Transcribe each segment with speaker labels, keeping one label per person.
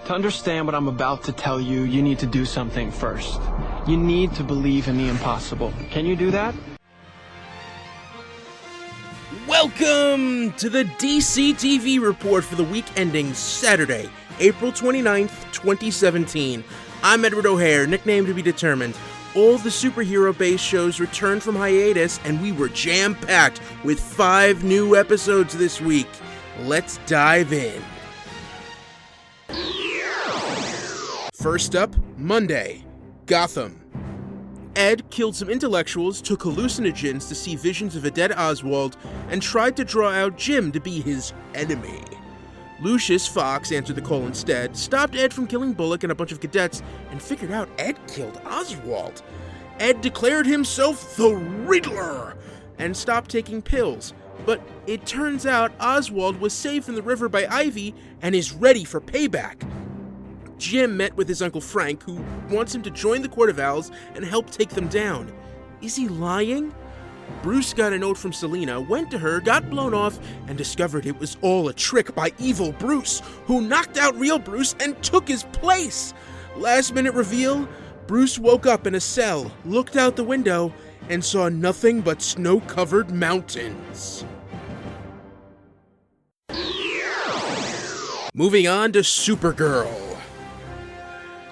Speaker 1: To understand what I'm about to tell you, you need to do something first. You need to believe in the impossible. Can you do that?
Speaker 2: Welcome to the DC TV report for the week ending Saturday, April 29th, 2017. I'm Edward O'Hare, nickname to be determined. All the superhero-based shows returned from hiatus, and we were jam-packed with 5 new episodes this week. Let's dive in. First up, Monday, Gotham. Ed killed some intellectuals, took hallucinogens to see visions of a dead Oswald, and tried to draw out Jim to be his enemy. Lucius Fox answered the call instead, stopped Ed from killing Bullock and a bunch of cadets, and figured out Ed killed Oswald. Ed declared himself the Riddler, and stopped taking pills. But it turns out Oswald was saved from the river by Ivy and is ready for payback. Jim met with his Uncle Frank, who wants him to join the Court of Owls and help take them down. Is he lying? Bruce got a note from Selina, went to her, got blown off, and discovered it was all a trick by evil Bruce, who knocked out real Bruce and took his place. Last minute reveal, Bruce woke up in a cell, looked out the window, and saw nothing but snow-covered mountains. Moving on to Supergirl.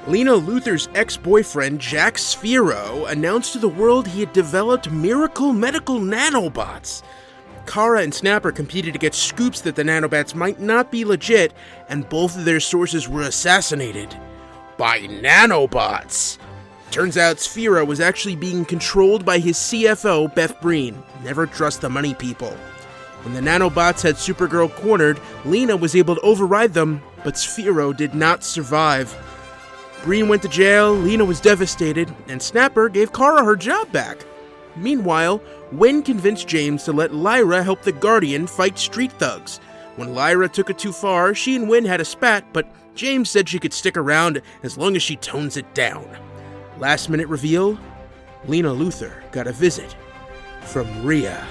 Speaker 2: Lena Luthor's ex-boyfriend, Jack Spheero, announced to the world he had developed miracle medical nanobots. Kara and Snapper competed to get scoops that the nanobots might not be legit, and both of their sources were assassinated by nanobots. Turns out Spheero was actually being controlled by his CFO, Beth Breen. Never trust the money people. When the nanobots had Supergirl cornered, Lena was able to override them, but Spheero did not survive. Breen went to jail, Lena was devastated, and Snapper gave Kara her job back. Meanwhile, Winn convinced James to let Lyra help the Guardian fight street thugs. When Lyra took it too far, she and Winn had a spat, but James said she could stick around as long as she tones it down. Last minute reveal, Lena Luthor got a visit from Rhea.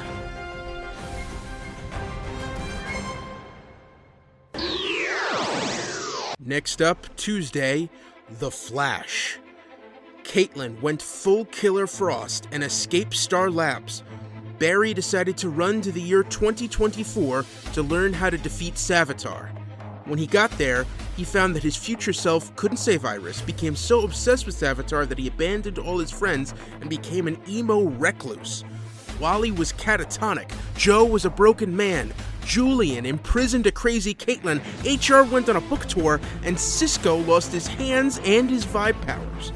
Speaker 2: Next up, Tuesday, The Flash. Caitlin went full Killer Frost and escaped Star Labs. Barry decided to run to the year 2024 to learn how to defeat Savitar. When he got there, he found that his future self couldn't save Iris, became so obsessed with Savitar that he abandoned all his friends and became an emo recluse. Wally was catatonic, Joe was a broken man, Julian imprisoned a crazy Caitlin, HR went on a book tour, and Cisco lost his hands and his vibe powers.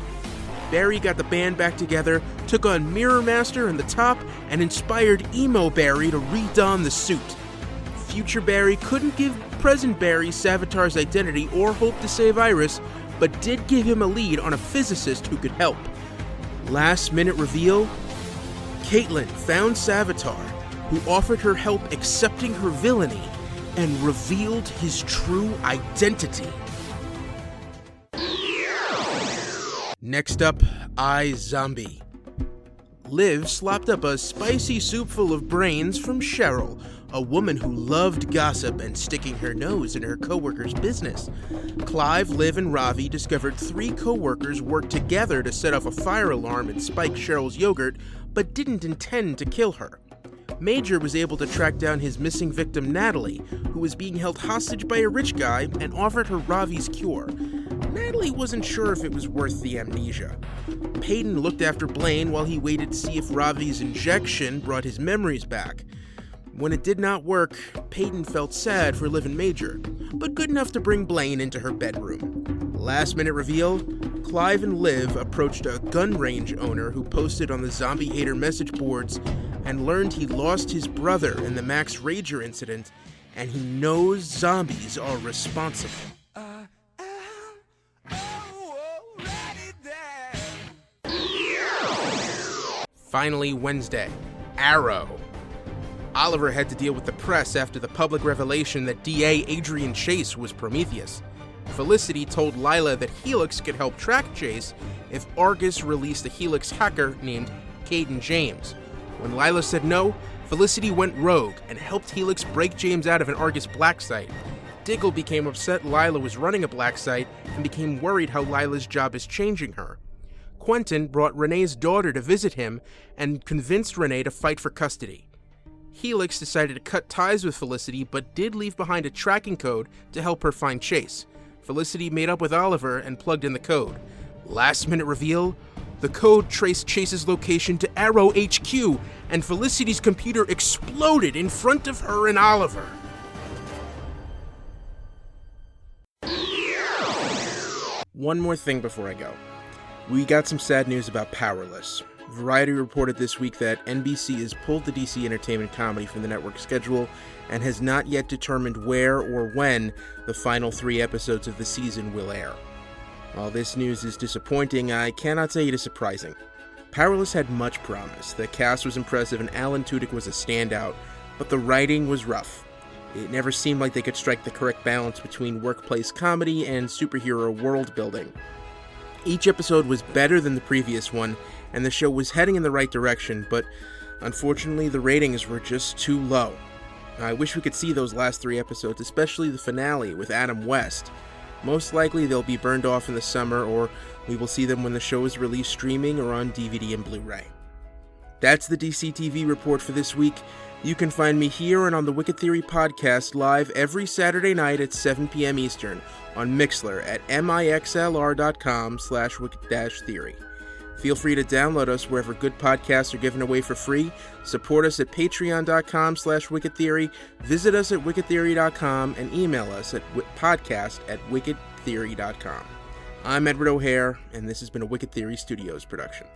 Speaker 2: Barry got the band back together, took on Mirror Master and the Top, and inspired emo-Barry to redon the suit. Future Barry couldn't give Present Barry Savitar's identity or hope to save Iris, but did give him a lead on a physicist who could help. Last minute reveal, Caitlin found Savitar, who offered her help accepting her villainy and revealed his true identity. Next up, iZombie. Liv slopped up a spicy soup full of brains from Cheryl, a woman who loved gossip and sticking her nose in her co-workers' business. Clive, Liv, and Ravi discovered 3 co-workers worked together to set off a fire alarm and spike Cheryl's yogurt, but didn't intend to kill her. Major was able to track down his missing victim Natalie, who was being held hostage by a rich guy, and offered her Ravi's cure. Natalie wasn't sure if it was worth the amnesia. Payden looked after Blaine while he waited to see if Ravi's injection brought his memories back. When it did not work, Payden felt sad for Liv and Major, but good enough to bring Blaine into her bedroom. Last minute reveal, Clive and Liv approached a gun range owner who posted on the zombie hater message boards and learned he lost his brother in the Max Rager incident, and he knows zombies are responsible. Finally, Wednesday, Arrow. Oliver had to deal with the press after the public revelation that DA Adrian Chase was Prometheus. Felicity told Lyra that Helix could help track Chase if Argus released a Helix hacker named Cayden James. When Lyra said no, Felicity went rogue and helped Helix break James out of an Argus black site. Diggle became upset Lyla was running a black site and became worried how Lyla's job is changing her. Quentin brought Renee's daughter to visit him and convinced Renee to fight for custody. Helix decided to cut ties with Felicity, but did leave behind a tracking code to help her find Chase. Felicity made up with Oliver and plugged in the code. Last minute reveal, the code traced Chase's location to Arrow HQ, and Felicity's computer exploded in front of her and Oliver. One more thing before I go. We got some sad news about Powerless. Variety reported this week that NBC has pulled the DC Entertainment comedy from the network's schedule and has not yet determined where or when the final 3 episodes of the season will air. While this news is disappointing, I cannot say it is surprising. Powerless had much promise, the cast was impressive and Alan Tudyk was a standout, but the writing was rough. It never seemed like they could strike the correct balance between workplace comedy and superhero world building. Each episode was better than the previous one, and the show was heading in the right direction, but unfortunately the ratings were just too low. I wish we could see those last 3 episodes, especially the finale with Adam West. Most likely they'll be burned off in the summer, or we will see them when the show is released streaming or on DVD and Blu-ray. That's the DC TV report for this week. You can find me here and on the Wicked Theory podcast live every Saturday night at 7 p.m. Eastern on Mixlr at mixlr.com/wicked-theory. Feel free to download us wherever good podcasts are given away for free. Support us at patreon.com/wickedtheory. Visit us at wickedtheory.com and email us at podcast@wickedtheory.com. I'm Edward O'Hare, and this has been a Wicked Theory Studios production.